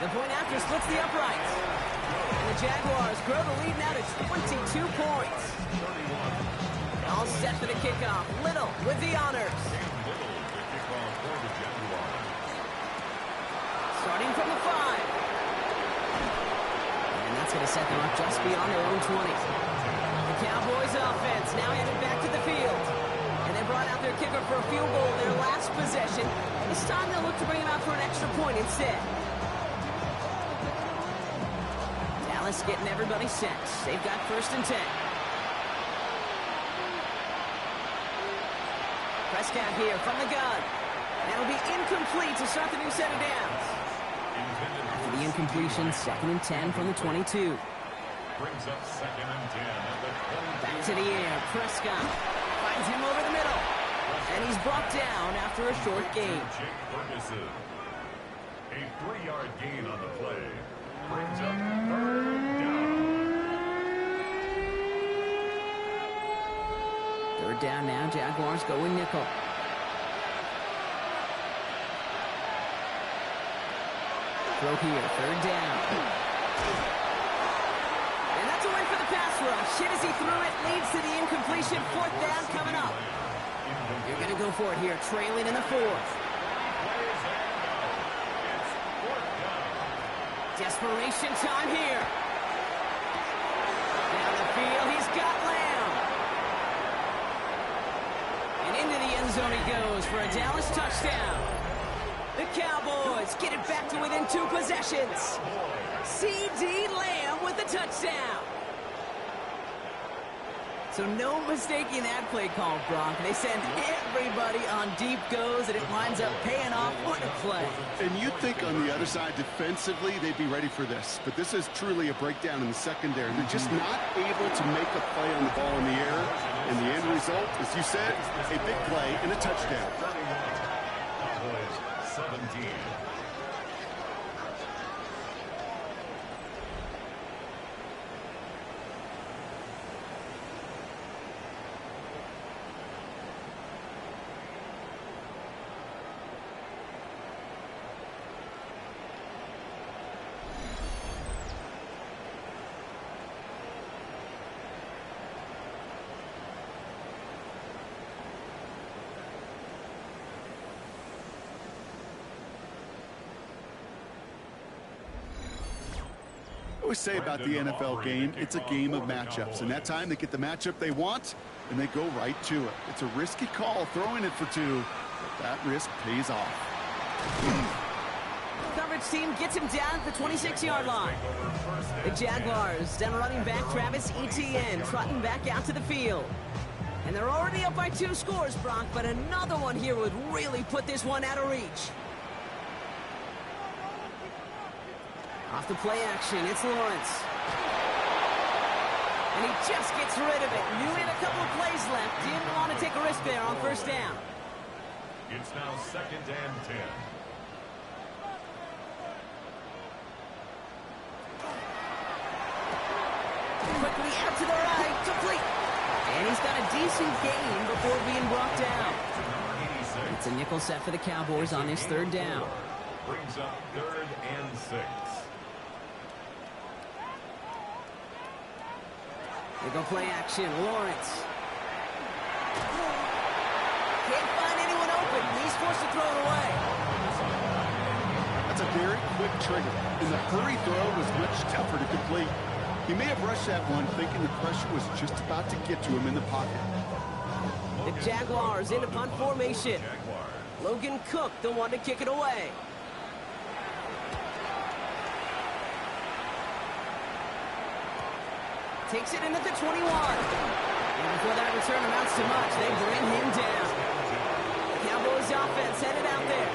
The point after splits the uprights. And the Jaguars grow the lead now to 22 points. All set for the kickoff. Little with the honors. Starting from the 5. And that's going to set them up just beyond their own 20. The Cowboys offense now headed back to the field. And they brought out their kicker for a field goal their last possession. This time they'll look to bring him out for an extra point instead. Dallas getting everybody set. They've got 1st and 10. Prescott here from the gun. That'll be incomplete to start the new set of downs. After the incompletion, 2nd and 10 from the 22. Brings up 2nd and 10 at the 20. Back to the air. Prescott finds him over the middle. And he's brought down after a short gain. Jake Ferguson. A 3-yard gain on the play. Brings up 3rd down. 3rd down now. Jaguars going nickel. Throw here. 3rd down. And that's a win for the pass rush. Hit as he threw it. Leads to the incompletion. 4th down coming up. You're going to go for it here. Trailing in the 4th. Desperation time here. Down the field, he's got Lamb. And into the end zone he goes for a Dallas touchdown. The Cowboys get it back to within 2 possessions. C.D. Lamb with the touchdown. So no mistaking that play call, Brock. They send everybody on deep goes, and it winds up paying off. What a play. And you'd think on the other side, defensively, they'd be ready for this. But this is truly a breakdown in the secondary. They're just not able to make a play on the ball in the air. And the end result, as you said, a big play and a touchdown. Cowboys 17. I always say about the NFL game, it's a game of matchups. And that time they get the matchup they want, and they go right to it. It's a risky call throwing it for 2, but that risk pays off. Coverage team gets him down at the 26-yard line. The Jaguars down running back Travis Etienne trotting back out to the field. And they're already up by 2 scores, Brock, but another one here would really put this one out of reach. Off the play action, it's Lawrence. And he just gets rid of it. Knew he had a couple of plays left. Didn't want to take a risk there on 1st down. It's now 2nd and 10. quickly out to the right. Complete. And he's got a decent gain before being brought down. It's a nickel set for the Cowboys on this third down. Brings up 3rd and 6. They go play action. Lawrence. Can't find anyone open. He's forced to throw it away. That's a very quick trigger, and the hurry throw was much tougher to complete. He may have rushed that one thinking the pressure was just about to get to him in the pocket. The Jaguars into punt formation. Logan Cook, the one to kick it away. Takes it in at the 21. And before that return amounts to much, they bring him down. The Cowboys offense headed out there.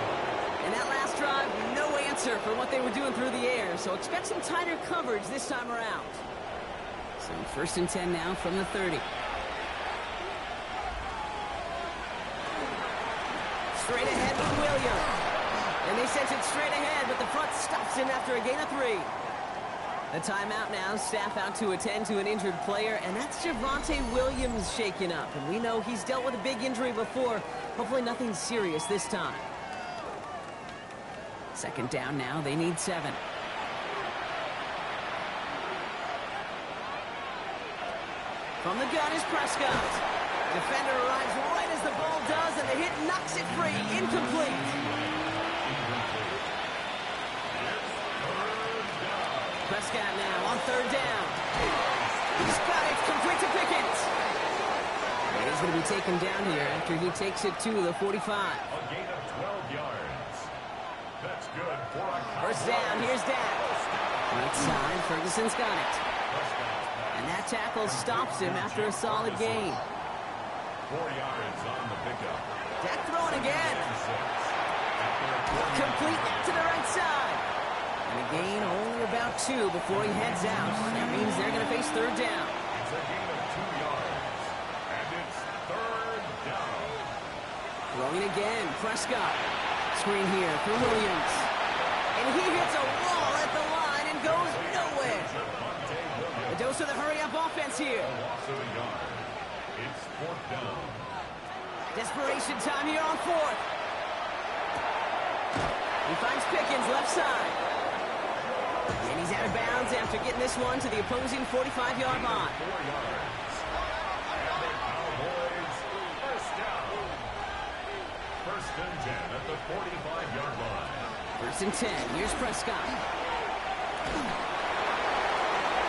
And that last drive, no answer for what they were doing through the air. So expect some tighter coverage this time around. So 1st and 10 now from the 30. Straight ahead with Williams. And they sent it straight ahead, but the front stops him after a gain of 3. The timeout now, staff out to attend to an injured player, and that's Javonte Williams shaken up. And we know he's dealt with a big injury before. Hopefully nothing serious this time. 2nd down now, they need 7. From the gun is Prescott. Defender arrives right as the ball does, and the hit knocks it free. Incomplete. Prescott now on 3rd down. He's got it. Complete to Pickens. And he's going to be taken down here after he takes it to the 45. A gain of 12 yards. That's good for a 1st down. Here's Dak. Right side. Ferguson's got it. And that tackle stops him after a solid gain. 4 yards on the pickup. Dak throwing again. Complete to the right side. And a gain only about 2 before he heads out. That means they're going to face 3rd down. It's a gain of 2 yards. And it's 3rd down. Throwing again. Prescott. Screen here for Williams. And he hits a wall at the line and goes nowhere. A dose of the hurry-up offense here. A loss of a yard. It's 4th down. Desperation time here on 4th. He finds Pickens left side. And he's out of bounds after getting this one to the opposing 45-yard line. 4 yards. And the Cowboys 1st down. 1st and 10 at the 45-yard line. 1st and 10. Here's Prescott.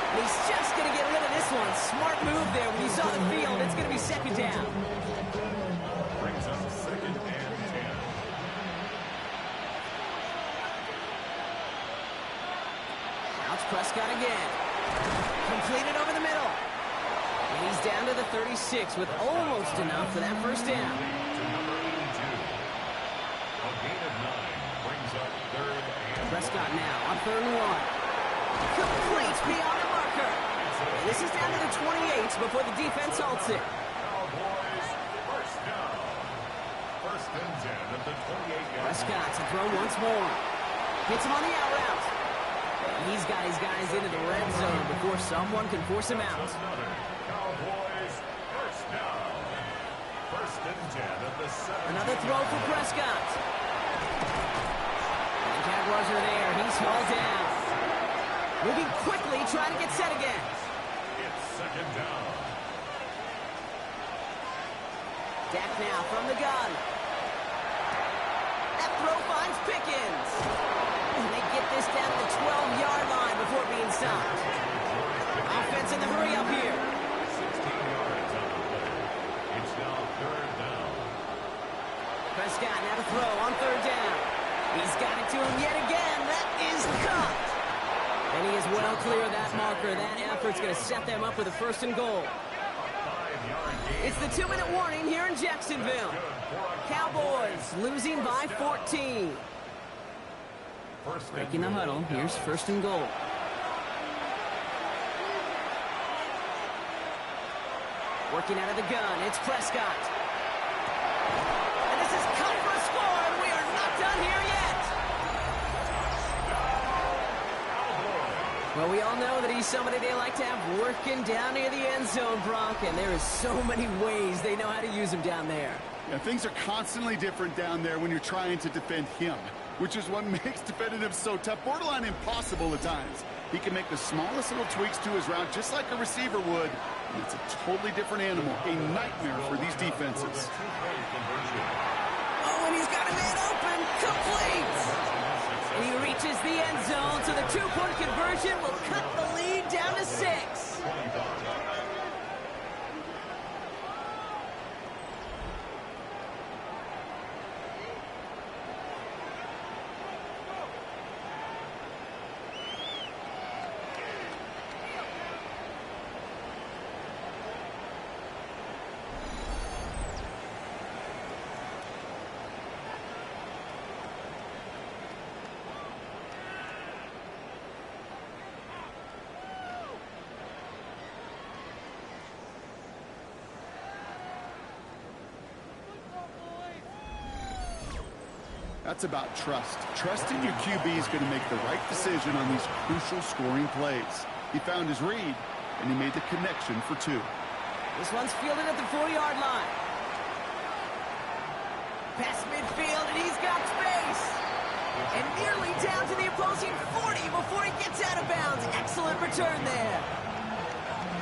And he's just going to get rid of this one. Smart move there. When you saw the field, it's going to be 2nd down. Brings up 2nd and 10. Prescott again. Completed over the middle. And he's down to the 36 with almost enough for that 1st down. To number 82. A gain of 9 brings up 3rd and Prescott now on 3rd and 1. Complete beyond the marker. And this is down to the 28 before the defense halts it. Cowboys 1st down. 1st and 10 at the 28-yard line. Prescott to throw once more. Hits him on the out route. He's got his guys into the red zone before someone can force him out. Another Cowboys 1st down. 1st and 10 at the 7. Another throw for Prescott. And the Jaguars are there. He's hauled down. Moving quickly, trying to get set again. It's 2nd down. Dak now from the gun. That throw finds Pickens. And they get this down to the 12-yard line before being stopped. Offense in the hurry up here. 16 yards on the play. It's now 3rd down. Prescott now to throw on 3rd down. He's got it to him yet again. That is caught. And he is well clear of that marker. That effort's going to set them up with a 1st and goal. It's the 2-minute warning here in Jacksonville. Cowboys losing by 14. Breaking the huddle. Here's 1st and goal. Working out of the gun. It's Prescott. And this is cut for a score, and we are not done here yet. Well, Well, we all know that he's somebody they like to have working down near the end zone, Brock, and there is so many ways they know how to use him down there. Yeah, things are constantly different down there when you're trying to defend him, which is what makes defending him so tough, borderline impossible at times. He can make the smallest little tweaks to his route just like a receiver would, and it's a totally different animal, a nightmare for these defenses. Oh, and he's got a man open, complete! And he reaches the end zone, so the two-point conversion will cut the lead down to 6. That's about trust. Trusting your QB is going to make the right decision on these crucial scoring plays. He found his read, and he made the connection for 2. This one's fielded at the 4-yard line. Past midfield, and he's got space. And nearly down to the opposing 40 before he gets out of bounds. Excellent return there.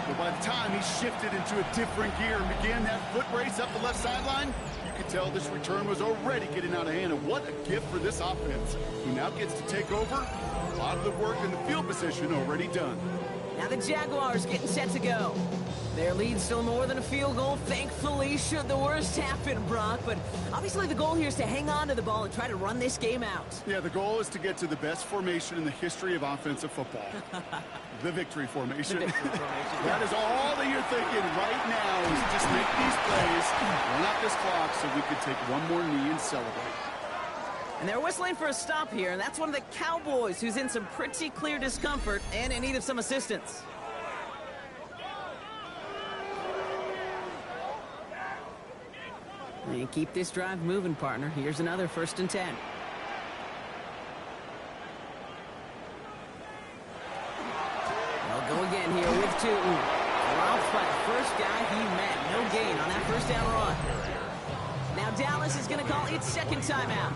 But by the time he shifted into a different gear and began that foot race up the left sideline, you could tell this return was already getting out of hand. And what a gift for this offense, who now gets to take over. A lot of the work in the field position already done. Now the Jaguars getting set to go. Their lead still more than a field goal, thankfully, should the worst happen, Brock. But obviously the goal here is to hang on to the ball and try to run this game out. Yeah, the goal is to get to the best formation in the history of offensive football. The victory formation. The victory formation. That is all that you're thinking right now is just make these plays, run out this clock so we could take one more knee and celebrate. And they're whistling for a stop here, and that's one of the Cowboys who's in some pretty clear discomfort and in need of some assistance. And keep this drive moving, partner. Here's another 1st and 10. They'll go again here with Tootin. Dropped by the first guy he met. No gain on that 1st down run. Now Dallas is going to call its second timeout,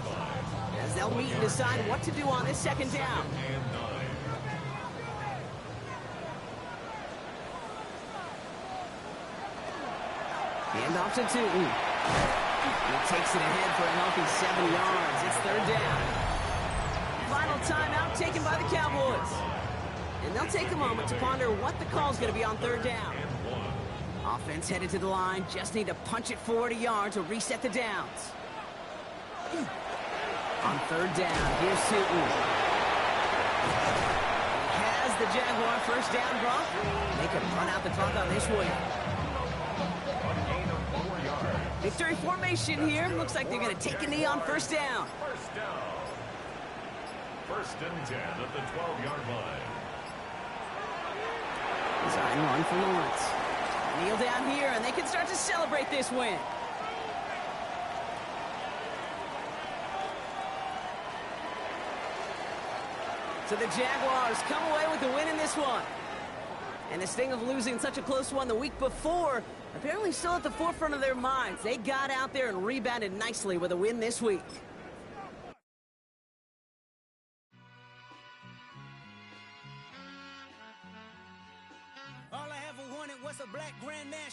as they'll meet and decide what to do on this 2nd down. Hand off to Tootin. He takes it ahead for a healthy 7 yards. It's 3rd down. Final timeout taken by the Cowboys. And they'll take a moment to ponder what the call is going to be on 3rd down. Offense headed to the line. Just need to punch it forward a yard to reset the downs. On 3rd down, here's Tootin. Has the Jaguar 1st down, Brock. They can run out the clock on this one. Victory formation here. Looks like they're going to take a knee on 1st down. 1st down. 1st and 10 at the 12-yard line. Design run for Lawrence. Kneel down here, and they can start to celebrate this win. So the Jaguars come away with the win in this one. And this thing of losing such a close one the week before, apparently still at the forefront of their minds. They got out there and rebounded nicely with a win this week. All I ever wanted was a black Grand National.